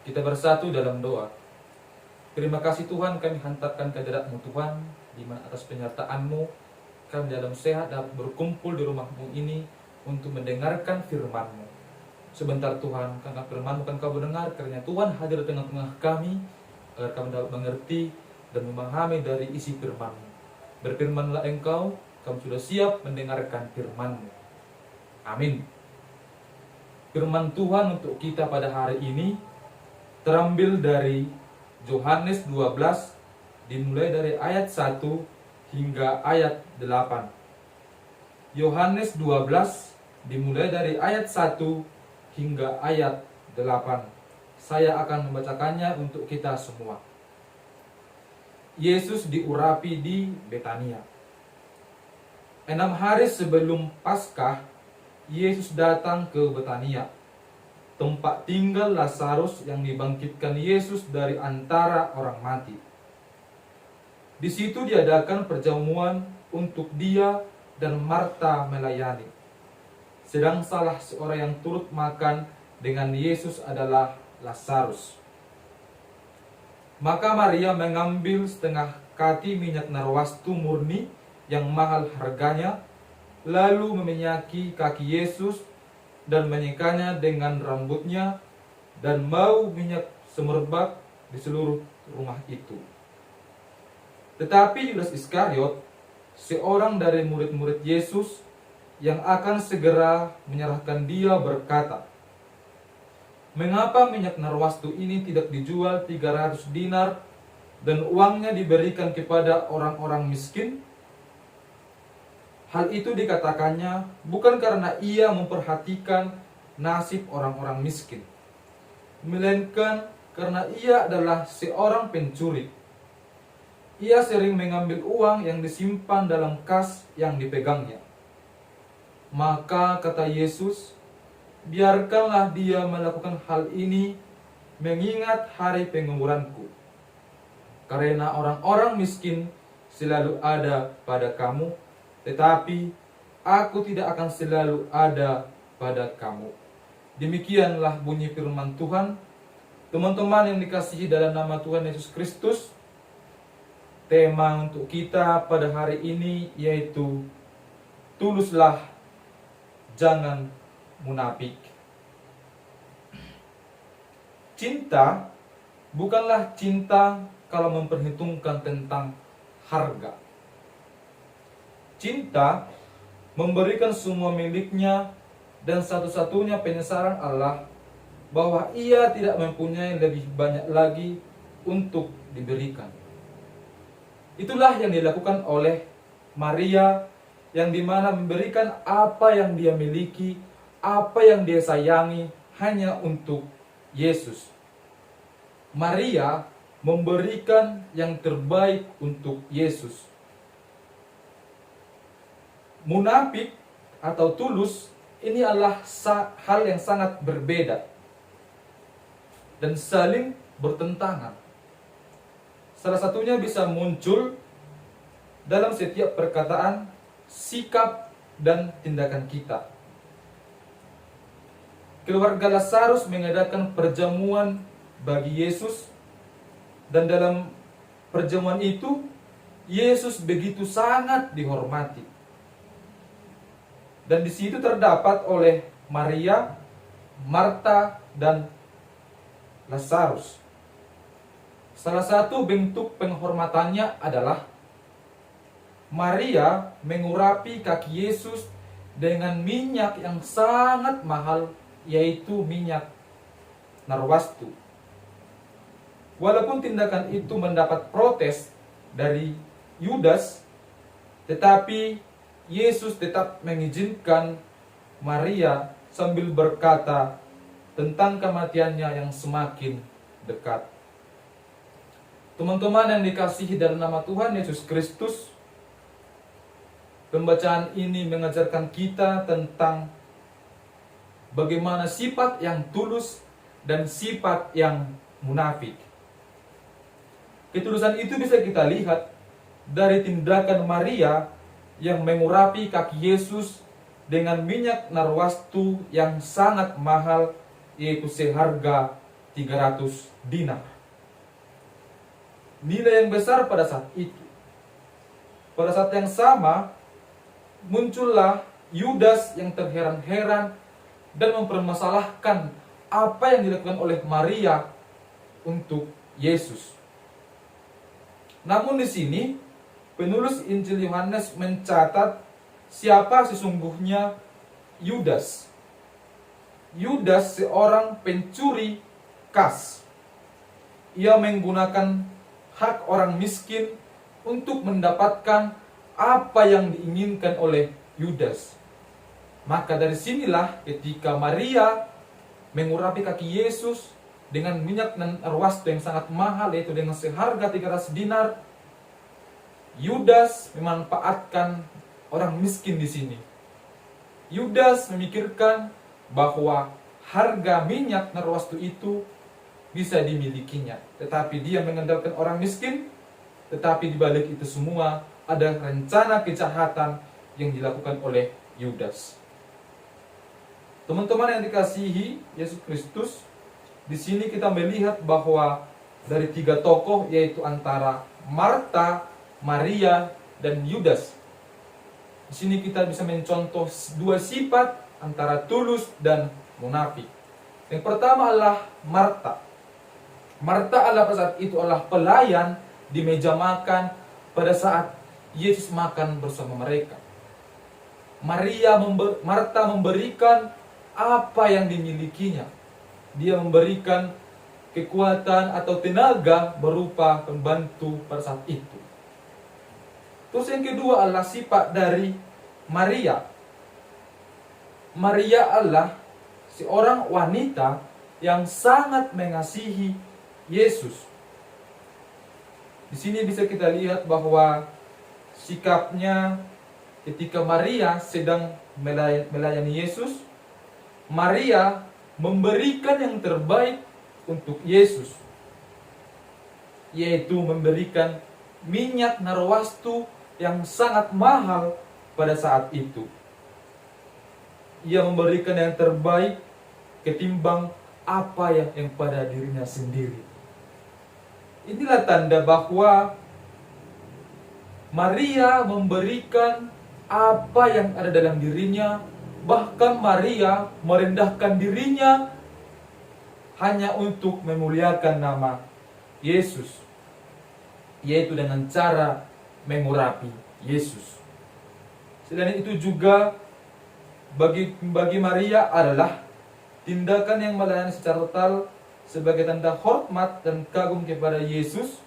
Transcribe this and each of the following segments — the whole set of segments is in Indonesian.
Kita bersatu dalam doa. Terima kasih Tuhan, kami hantarkan kehadirat-Mu Tuhan, di mana atas penyertaan-Mu kami dalam sehat dapat berkumpul di rumah-Mu ini untuk mendengarkan firman-Mu. Sebentar Tuhan, karena firman-Mu kan Kau mendengar, karena Tuhan hadir di tengah-tengah kami, agar kami dapat mengerti dan memahami dari isi firman-Mu. Berfirmanlah Engkau, kami sudah siap mendengarkan firman-Mu. Amin. Firman Tuhan untuk kita pada hari ini terambil dari Yohanes 12, dimulai dari ayat 1 hingga ayat 8. Yohanes 12 dimulai dari ayat 1 hingga ayat 8. Saya akan membacakannya untuk kita semua. Yesus diurapi di Betania. 6 hari sebelum Paskah, Yesus datang ke Betania, tempat tinggal Lazarus yang dibangkitkan Yesus dari antara orang mati. Di situ diadakan perjamuan untuk dia dan Marta melayani. Sedang salah seorang yang turut makan dengan Yesus adalah Lazarus. Maka Maria mengambil setengah kati minyak narwastu murni yang mahal harganya, lalu meminyaki kaki Yesus dan menyikanya dengan rambutnya, dan bau minyak semerbak di seluruh rumah itu. Tetapi Yudas Iskariot, seorang dari murid-murid Yesus yang akan segera menyerahkan dia, berkata, "Mengapa minyak narwastu ini tidak dijual 300 dinar dan uangnya diberikan kepada orang-orang miskin?" Hal itu dikatakannya bukan karena ia memperhatikan nasib orang-orang miskin, melainkan karena ia adalah seorang pencuri. Ia sering mengambil uang yang disimpan dalam kas yang dipegangnya. Maka kata Yesus, "Biarkanlah dia melakukan hal ini mengingat hari penguburanku. Karena orang-orang miskin selalu ada pada kamu, tetapi aku tidak akan selalu ada pada kamu." Demikianlah bunyi firman Tuhan. Teman-teman yang dikasihi dalam nama Tuhan Yesus Kristus, tema untuk kita pada hari ini yaitu tuluslah, jangan munafik. Cinta bukanlah cinta kalau memperhitungkan tentang harga. Cinta memberikan semua miliknya dan satu-satunya penyesalan Allah bahwa ia tidak mempunyai lebih banyak lagi untuk diberikan. Itulah yang dilakukan oleh Maria, yang dimana memberikan apa yang dia miliki, apa yang dia sayangi hanya untuk Yesus. Maria memberikan yang terbaik untuk Yesus. Munafik atau tulus ini adalah hal yang sangat berbeda dan saling bertentangan. Salah satunya bisa muncul dalam setiap perkataan, sikap, dan tindakan kita. Keluarga Lazarus mengadakan perjamuan bagi Yesus, dan dalam perjamuan itu Yesus begitu sangat dihormati. Dan di situ terdapat oleh Maria, Marta, dan Lazarus. Salah satu bentuk penghormatannya adalah Maria mengurapi kaki Yesus dengan minyak yang sangat mahal, yaitu minyak narwastu. Walaupun tindakan itu mendapat protes dari Yudas, tetapi Yesus tetap mengizinkan Maria sambil berkata tentang kematiannya yang semakin dekat. Teman-teman yang dikasihi dalam nama Tuhan Yesus Kristus, pembacaan ini mengajarkan kita tentang bagaimana sifat yang tulus dan sifat yang munafik. Ketulusan itu bisa kita lihat dari tindakan Maria yang mengurapi kaki Yesus dengan minyak narwastu yang sangat mahal, yaitu seharga 300 dinar. Nilai yang besar pada saat itu. Pada saat yang sama, muncullah Yudas yang terheran-heran dan mempermasalahkan apa yang dilakukan oleh Maria untuk Yesus. Namun di sini penulis Injil Yohanes mencatat siapa sesungguhnya Yudas. Yudas seorang pencuri kas. Ia menggunakan hak orang miskin untuk mendapatkan apa yang diinginkan oleh Yudas. Maka dari sinilah ketika Maria mengurapi kaki Yesus dengan minyak dan arwasta yang sangat mahal, yaitu dengan seharga 300 dinar, Yudas memanfaatkan orang miskin di sini. Yudas memikirkan bahwa harga minyak narwastu itu bisa dimilikinya, tetapi dia mengandalkan orang miskin. Tetapi di balik itu semua ada rencana kejahatan yang dilakukan oleh Yudas. Teman-teman yang dikasihi Yesus Kristus, di sini kita melihat bahwa dari 3 tokoh, yaitu antara Marta, Maria, dan Yudas. Di sini kita bisa mencontoh 2 sifat antara tulus dan munafik. Yang pertama adalah Marta. Marta adalah pada saat itu adalah pelayan di meja makan pada saat Yesus makan bersama mereka. Marta memberikan apa yang dimilikinya. Dia memberikan kekuatan atau tenaga berupa pembantu pada saat itu. Terus yang kedua adalah sifat dari Maria. Maria adalah seorang wanita yang sangat mengasihi Yesus. Di sini bisa kita lihat bahwa sikapnya ketika Maria sedang melayani Yesus, Maria memberikan yang terbaik untuk Yesus, yaitu memberikan minyak narwastu yang sangat mahal pada saat itu. Ia memberikan yang terbaik ketimbang apa yang pada dirinya sendiri. Inilah tanda bahwa Maria memberikan apa yang ada dalam dirinya. Bahkan Maria merendahkan dirinya hanya untuk memuliakan nama Yesus, yaitu dengan cara mengurapi Yesus. Selain itu juga bagi Maria adalah tindakan yang melayani secara total sebagai tanda hormat dan kagum kepada Yesus,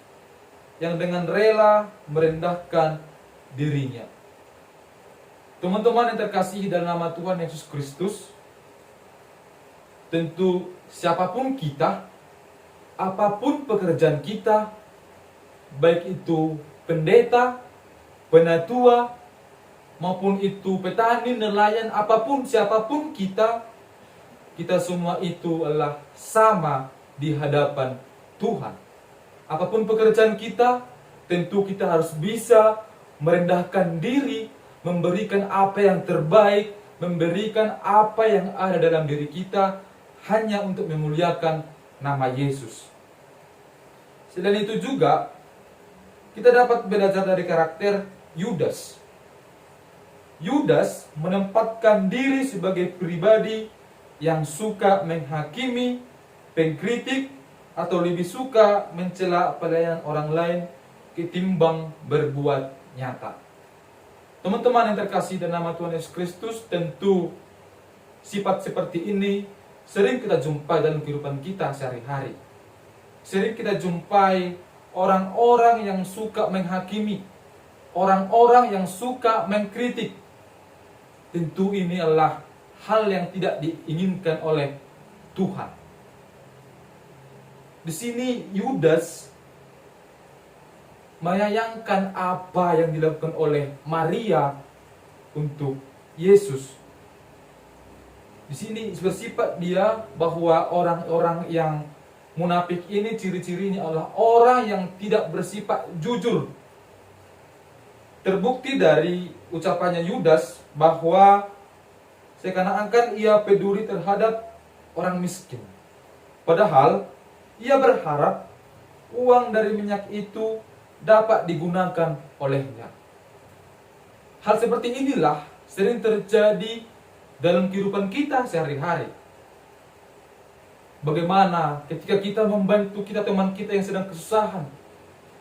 yang dengan rela merendahkan dirinya. Teman-teman yang terkasihi dalam nama Tuhan Yesus Kristus, tentu siapapun kita, apapun pekerjaan kita, baik itu pendeta, penatua, maupun itu petani, nelayan, apapun, siapapun kita semua itu adalah sama di hadapan Tuhan. Apapun pekerjaan kita, tentu kita harus bisa merendahkan diri, memberikan apa yang terbaik, memberikan apa yang ada dalam diri kita hanya untuk memuliakan nama Yesus. Selain itu juga kita dapat belajar dari karakter Yudas. Yudas menempatkan diri sebagai pribadi yang suka menghakimi, pengkritik, atau lebih suka mencela pelayanan orang lain ketimbang berbuat nyata. Teman-teman yang terkasih dalam nama Tuhan Yesus Kristus, tentu sifat seperti ini sering kita jumpai dalam kehidupan kita sehari-hari. Sering kita jumpai orang-orang yang suka menghakimi, orang-orang yang suka mengkritik. Tentu ini adalah hal yang tidak diinginkan oleh Tuhan. Di sini Yudas menyayangkan apa yang dilakukan oleh Maria untuk Yesus. Di sini bersifat dia bahwa orang-orang yang munafik ini ciri-cirinya adalah orang yang tidak bersifat jujur. Terbukti dari ucapannya Yudas bahwa seakan-akan ia peduli terhadap orang miskin. Padahal Ia berharap uang dari minyak itu dapat digunakan olehnya. Hal seperti inilah sering terjadi dalam kehidupan kita sehari-hari. Bagaimana ketika kita membantu teman kita yang sedang kesusahan,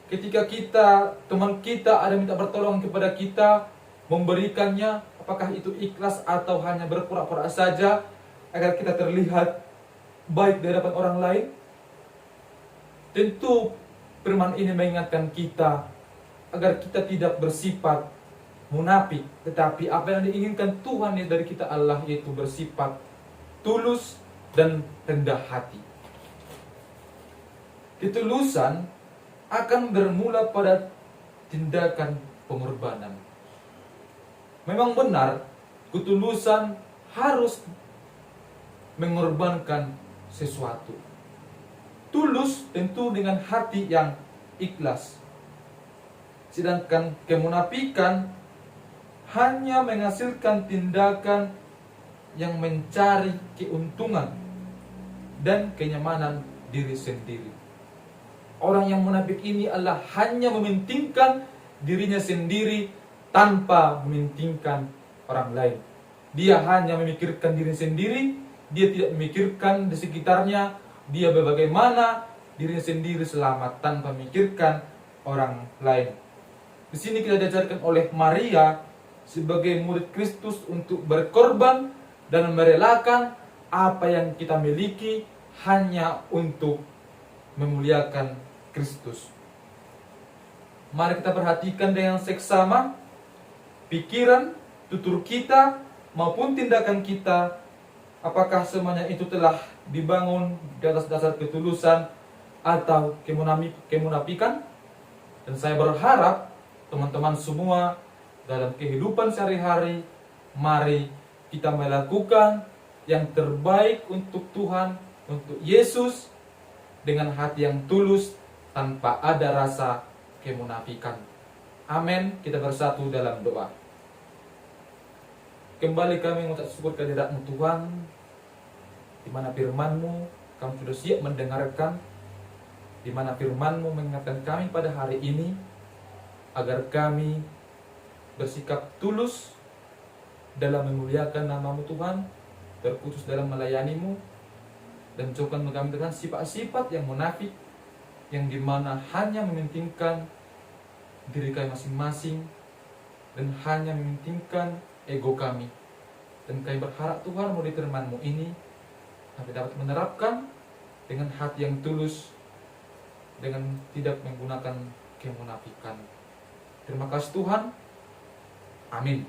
ketika teman kita ada minta pertolongan kepada kita, memberikannya, apakah itu ikhlas atau hanya berpura-pura saja agar kita terlihat baik di hadapan orang lain? Tentu firman ini mengingatkan kita agar kita tidak bersifat munafik, tetapi apa yang diinginkan Tuhan dari kita Allah yaitu bersifat tulus dan rendah hati. Ketulusan akan bermula pada tindakan pengorbanan. Memang benar, ketulusan harus mengorbankan sesuatu. Tulus tentu dengan hati yang ikhlas. Sedangkan kemunafikan hanya menghasilkan tindakan yang mencari keuntungan dan kenyamanan diri sendiri. Orang yang munafik ini adalah hanya mementingkan dirinya sendiri tanpa mementingkan orang lain. Dia hanya memikirkan diri sendiri, dia tidak memikirkan di sekitarnya, dia bagaimana dirinya sendiri selamat tanpa memikirkan orang lain. Di sini kita diajarkan oleh Maria sebagai murid Kristus untuk berkorban dan merelakan apa yang kita miliki hanya untuk memuliakan Kristus. Mari kita perhatikan dengan seksama pikiran, tutur kita maupun tindakan kita, apakah semuanya itu telah dibangun di atas dasar ketulusan atau kemunafikan. Dan saya berharap teman-teman semua dalam kehidupan sehari-hari, mari kita melakukan yang terbaik untuk Tuhan, untuk Yesus, dengan hati yang tulus tanpa ada rasa kemunafikan. Amin. Kita bersatu dalam doa. Kembali kami mengucap syukur kehadirat-Mu Tuhan, di mana firman-Mu kami sudah siap mendengarkan, di mana firman-Mu mengingatkan kami pada hari ini agar kami bersikap tulus dalam memuliakan nama-Mu Tuhan, terkhusus dalam melayani-Mu, dan jauhkan kami dengan sifat-sifat yang munafik, yang dimana hanya mementingkan diri kami masing-masing dan hanya mementingkan ego kami. Dan kami berharap Tuhan melalui firman-Mu ini kami dapat menerapkan dengan hati yang tulus, dengan tidak menggunakan kemunafikan. Terima kasih Tuhan. Amin.